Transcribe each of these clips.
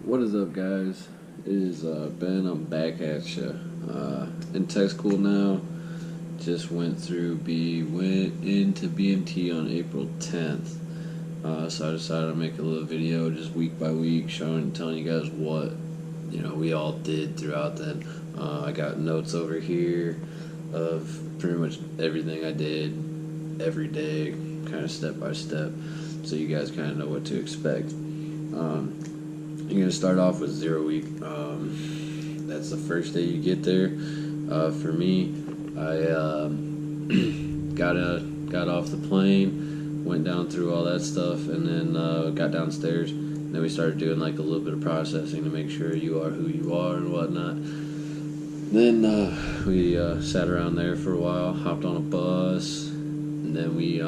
What is up, guys? It is Ben. I'm back at you. In tech school now. Just went into BMT on April 10th. So I decided to make a little video just week by week, telling you guys what we all did throughout then. I got notes over here of pretty much everything I did every day, kind of step by step, so you guys kind of know what to expect. You're going to start off with 0 week. That's the first day you get there. For me, I got off the plane, went down through all that stuff, and then got downstairs. And then we started doing like a little bit of processing to make sure you are who you are and whatnot. Then we sat around there for a while, hopped on a bus, and then we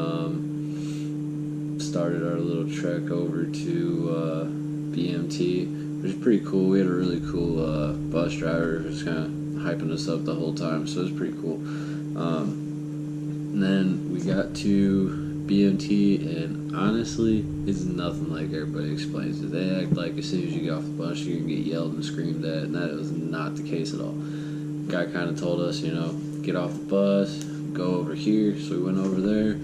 started our little trek over to BMT, which is pretty cool. We had a really cool bus driver who was kind of hyping us up the whole time, so it was pretty cool. And then we got to BMT, and honestly, it's nothing like everybody explains it. They act like as soon as you get off the bus, you're going to get yelled and screamed at, and that was not the case at all. The guy kind of told us, get off the bus, go over here, so we went over there,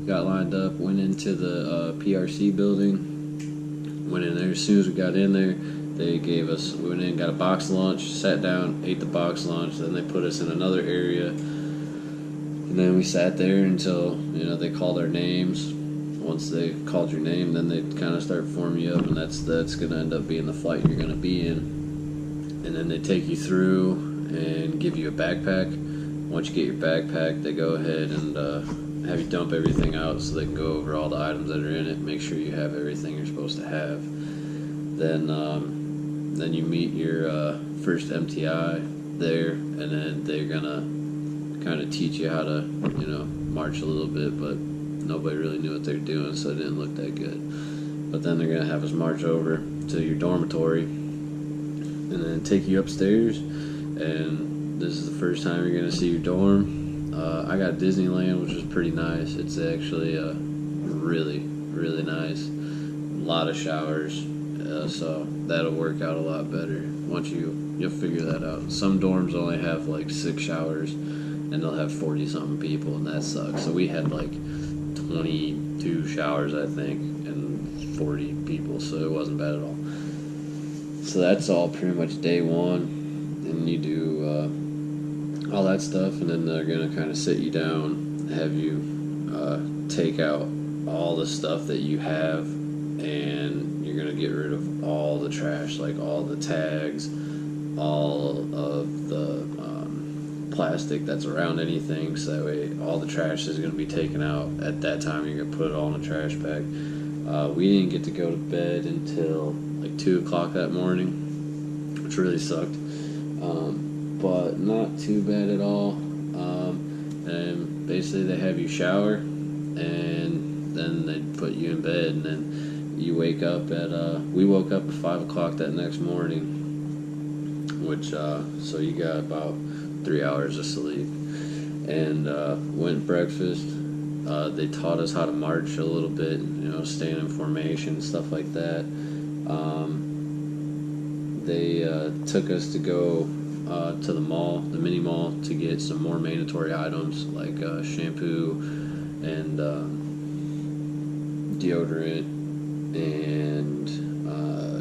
got lined up, went into the PRC building. Went in there. As soon as we got in there, we went in, got a box lunch, sat down, ate the box lunch, then they put us in another area, and then we sat there until, they called our names. Once they called your name, then they kind of start forming you up, and that's going to end up being the flight you're going to be in. And then they take you through and give you a backpack. Once you get your backpack, they go ahead and have you dump everything out so they can go over all the items that are in it, make sure you have everything you're supposed to have. Then you meet your first MTI there, and then they're gonna kind of teach you how to march a little bit, but nobody really knew what they're doing, so it didn't look that good. But then they're gonna have us march over to your dormitory and then take you upstairs, and this is the first time you're gonna see your dorm. I got Disneyland, which was pretty nice. It's actually really, really nice. A lot of showers, so that'll work out a lot better once you'll figure that out. Some dorms only have like 6 showers, and they'll have 40-something people, and that sucks. So we had like 22 showers, I think, and 40 people, so it wasn't bad at all. So that's all pretty much day one, and you do all that stuff, and then they're going to kind of sit you down, have you take out all the stuff that you have, and you're going to get rid of all the trash, like all the tags, all of the plastic that's around anything, so that way all the trash is going to be taken out at that time. You're going to put it all in a trash bag. We didn't get to go to bed until like 2 o'clock that morning, which really sucked. But not too bad at all. And basically they have you shower, and then they put you in bed, and then you wake up we woke up at 5 o'clock that next morning, which, so you got about 3 hours of sleep, and went breakfast. They taught us how to march a little bit, staying in formation, stuff like that. They took us to go to the mall, the mini mall, to get some more mandatory items like shampoo and deodorant and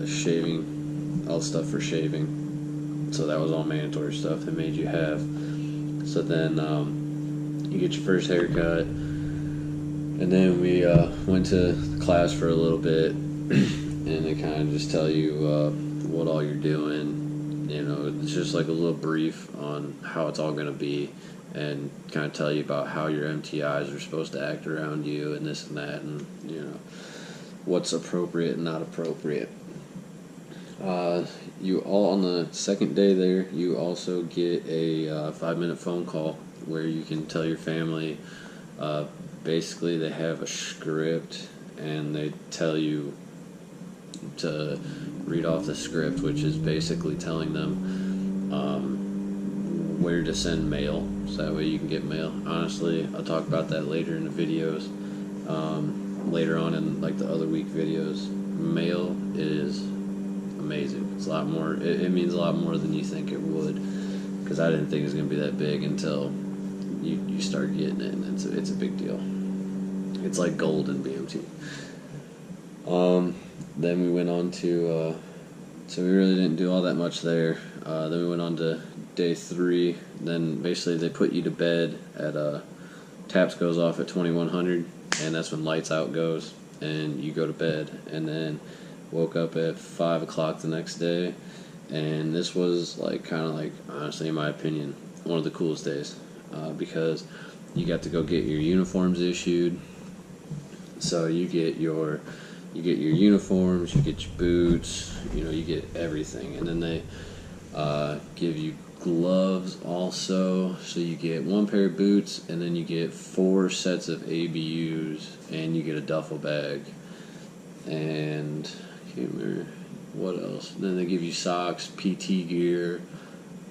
shaving, all stuff for shaving. So that was all mandatory stuff they made you have. So then you get your first haircut, and then we went to class for a little bit, and they kind of just tell you what all you're doing. It's just like a little brief on how it's all going to be, and kind of tell you about how your MTIs are supposed to act around you, and this and that, and what's appropriate and not appropriate. You all, on the second day there, you also get a 5-minute phone call where you can tell your family. Basically, they have a script, and they tell you to read off the script, which is basically telling them where to send mail, so that way you can get mail. Honestly, I'll talk about that later in the videos, later on in like the other week videos. Mail is amazing. lot more. It means a lot more than you think it would, because I didn't think it was going to be that big until you start getting it, and it's a big deal. It's like gold in BMT. Then we went on to, so we really didn't do all that much there. Then we went on to day 3. Then basically they put you to bed at, taps goes off at 2100, and that's when lights out goes, and you go to bed. And then woke up at 5 o'clock the next day, and this was like kind of like, honestly, in my opinion, one of the coolest days, because you got to go get your uniforms issued. So you get your uniforms, you get your boots, you get everything. And then they give you gloves also. So you get 1 pair of boots, and then you get 4 sets of ABUs, and you get a duffel bag. And I can't remember what else. Then they give you socks, PT gear,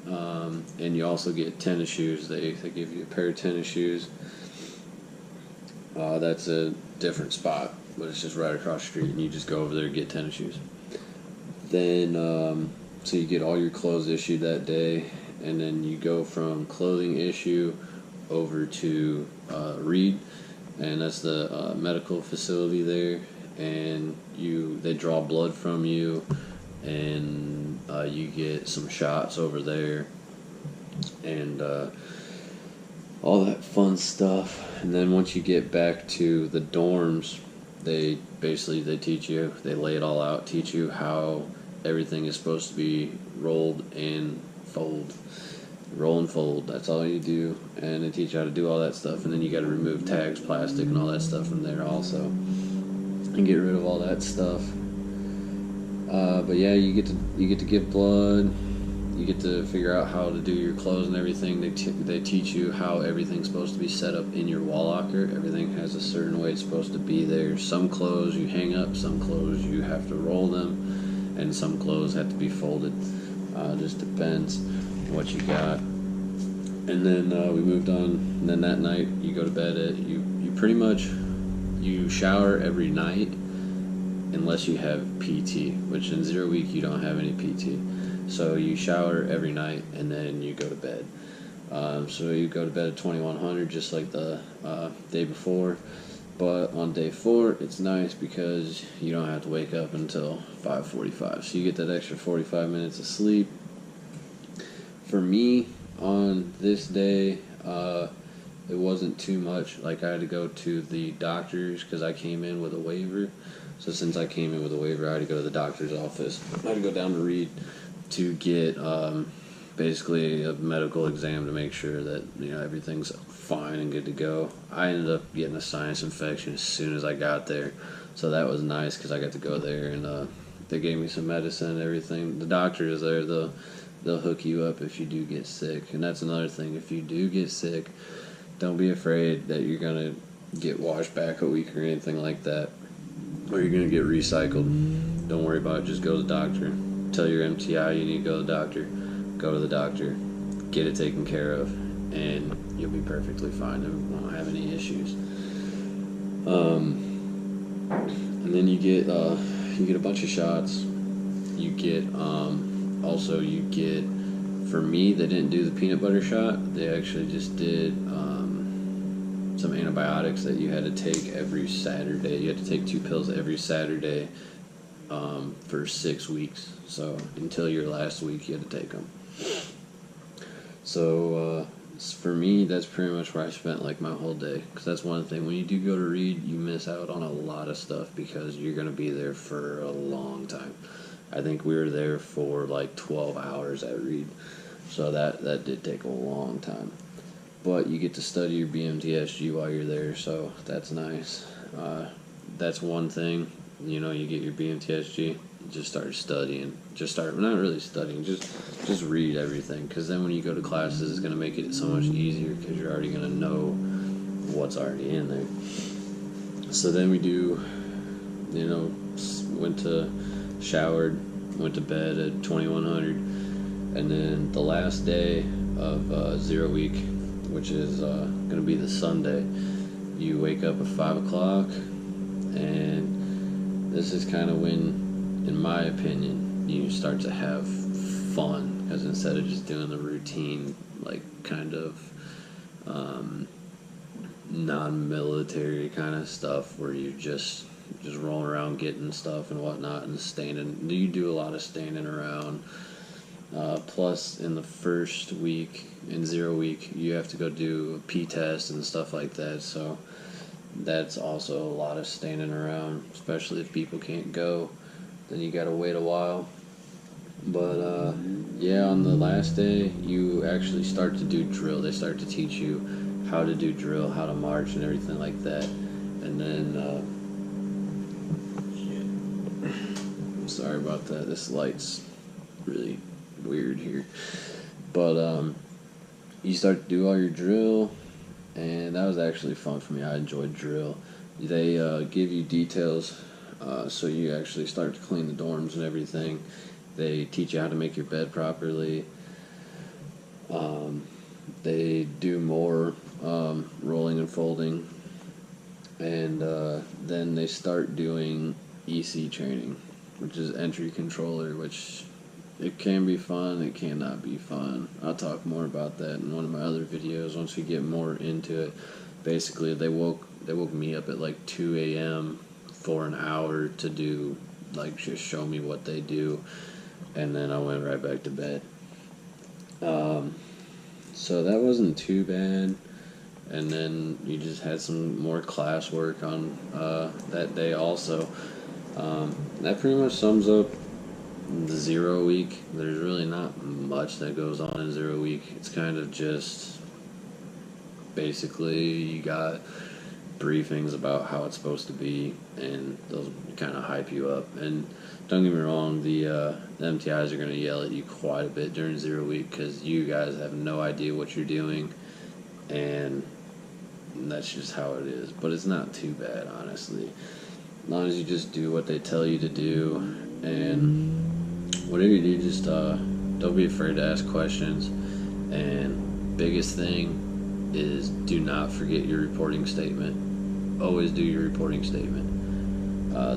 and you also get tennis shoes. They give you a pair of tennis shoes. That's a different spot, but it's just right across the street, and you just go over there and get tennis shoes. Then, so you get all your clothes issued that day, and then you go from clothing issue over to Reed, and that's the medical facility there, and they draw blood from you, and you get some shots over there, and all that fun stuff. And then once you get back to the dorms, they teach you, they lay it all out, teach you how everything is supposed to be rolled and fold. Roll and fold, that's all you do. And they teach you how to do all that stuff. And then you got to remove tags, plastic, and all that stuff from there also, and get rid of all that stuff. But yeah, you get to give blood. You get to figure out how to do your clothes and everything. They teach you how everything's supposed to be set up in your wall locker. Everything has a certain way it's supposed to be there. Some clothes you hang up, some clothes you have to roll them, and some clothes have to be folded. Just depends what you got. And then we moved on. And then that night you go to bed at you shower every night unless you have PT, which in 0 week you don't have any PT. So you shower every night, and then you go to bed. So you go to bed at 2100, just like the day before. But on day 4, it's nice because you don't have to wake up until 5:45. So you get that extra 45 minutes of sleep. For me, on this day, it wasn't too much. Like, I had to go to the doctor's because I came in with a waiver. So since I came in with a waiver, I had to go to the doctor's office. I had to go down to Reed to get basically a medical exam to make sure that everything's fine and good to go. I ended up getting a sinus infection as soon as I got there, so that was nice because I got to go there, and they gave me some medicine and everything. The doctor is there; they'll hook you up if you do get sick, and that's another thing. If you do get sick, don't be afraid that you're gonna get washed back a week or anything like that, or you're gonna get recycled. Don't worry about it. Just go to the doctor. Tell your MTI you need to go to the doctor. Go to the doctor. Get it taken care of, and you'll be perfectly fine and won't have any issues. And then you get a bunch of shots. You get for me, they didn't do the peanut butter shot. They actually just did some antibiotics that you had to take every Saturday. You had to take 2 pills every Saturday for 6 weeks. So until your last week, you had to take them. So for me, that's pretty much where I spent like my whole day. Because that's one thing. When you do go to Reed, you miss out on a lot of stuff because you're going to be there for a long time. I think we were there for like 12 hours at Reed. So that did take a long time. But you get to study your BMTSG while you're there, so that's nice. That's one thing. You get your BMTSG, just start studying. Not really studying, just read everything. Because then when you go to classes, it's going to make it so much easier because you're already going to know what's already in there. So then we showered, went to bed at 2100. And then the last day of 0 week, which is going to be the Sunday, you wake up at 5 o'clock, and this is kind of when, in my opinion, you start to have fun, because instead of just doing the routine, like kind of non-military kind of stuff where you just rolling around getting stuff and whatnot and standing, you do a lot of standing around. Plus, in the first week, in 0 week, you have to go do a P test and stuff like that. So that's also a lot of standing around, especially if people can't go. Then you gotta wait a while. But yeah, on the last day, you actually start to do drill. They start to teach you how to do drill, how to march, and everything like that. And then, I'm sorry about that. This light's really weird here. But you start to do all your drill, and that was actually fun for me. I enjoyed drill. They give you details, so you actually start to clean the dorms and everything. They teach you how to make your bed properly. They do more rolling and folding. And then they start doing EC training, which is entry controller, which it can be fun, it cannot be fun. I'll talk more about that in one of my other videos once we get more into it. Basically, they woke me up at like 2 a.m. for an hour to do, like, just show me what they do, and then I went right back to bed. So that wasn't too bad. And then you just had some more classwork on that day also. That pretty much sums up the 0 week. There's really not much that goes on in 0 week. It's kind of just basically you got briefings about how it's supposed to be, and those kind of hype you up. And don't get me wrong, the MTIs are going to yell at you quite a bit during 0 week because you guys have no idea what you're doing, and that's just how it is. But it's not too bad, honestly, as long as you just do what they tell you to do. And whatever you do, just don't be afraid to ask questions. And biggest thing is, do not forget your reporting statement. Always do your reporting statement.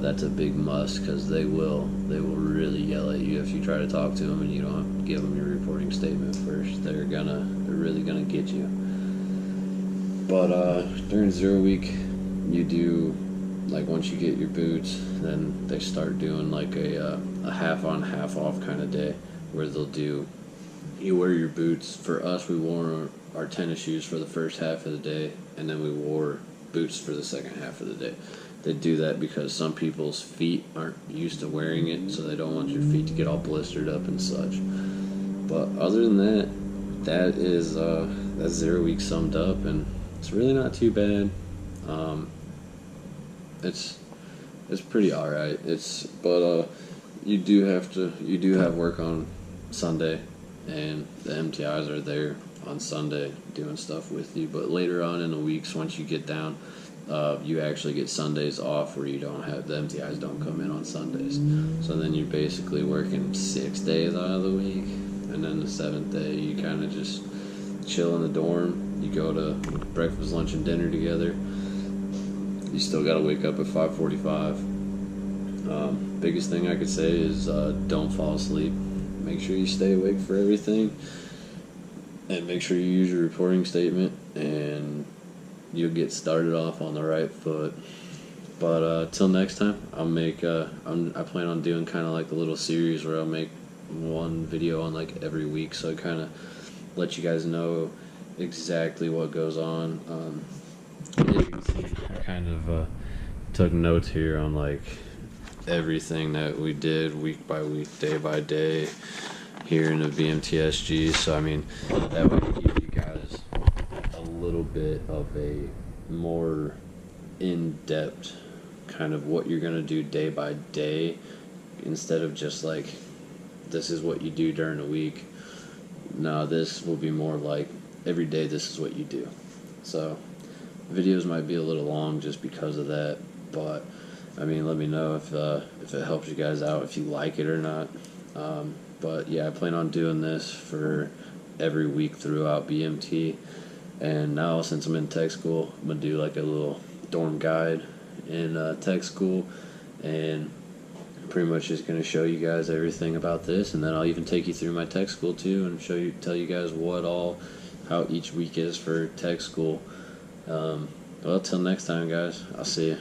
That's a big must, because they will really yell at you if you try to talk to them and you don't give them your reporting statement first. They're really gonna get you. But during 0 week, you do, like, once you get your boots, then they start doing like a half on, half off kind of day, where they'll do, you wear your boots. For us, we wore our tennis shoes for the first half of the day, and then we wore boots for the second half of the day. They do that because some people's feet aren't used to wearing it, so they don't want your feet to get all blistered up and such. But other than that, that's 0 week summed up, and it's really not too bad. It's pretty alright. But you do have work on Sunday, and the MTIs are there on Sunday doing stuff with you. But later on in the weeks, once you get down, you actually get Sundays off, where you don't have, the MTIs don't come in on Sundays. So then you're basically working 6 days out of the week, and then the 7th day you kind of just chill in the dorm. You go to breakfast, lunch, and dinner together. You still got to wake up at 5:45. Biggest thing I could say is don't fall asleep. Make sure you stay awake for everything, and make sure you use your reporting statement, and you'll get started off on the right foot. But till next time, I plan on doing kind of like a little series where I'll make one video on like every week, so I kind of let you guys know exactly what goes on. You can see I kind of took notes here on like everything that we did week by week, day by day here in the BMTSG. So I mean, that would give you guys a little bit of a more in-depth kind of what you're gonna do day by day, instead of just like, this is what you do during the week. No, this will be more like, every day this is what you do. So videos might be a little long just because of that, but I mean, let me know if it helps you guys out, if you like it or not. But yeah, I plan on doing this for every week throughout BMT. And now, since I'm in tech school, I'm gonna do like a little dorm guide in tech school, and pretty much just going to show you guys everything about this, and then I'll even take you through my tech school too, and tell you guys how each week is for tech school. Well, till next time, guys. I'll see you.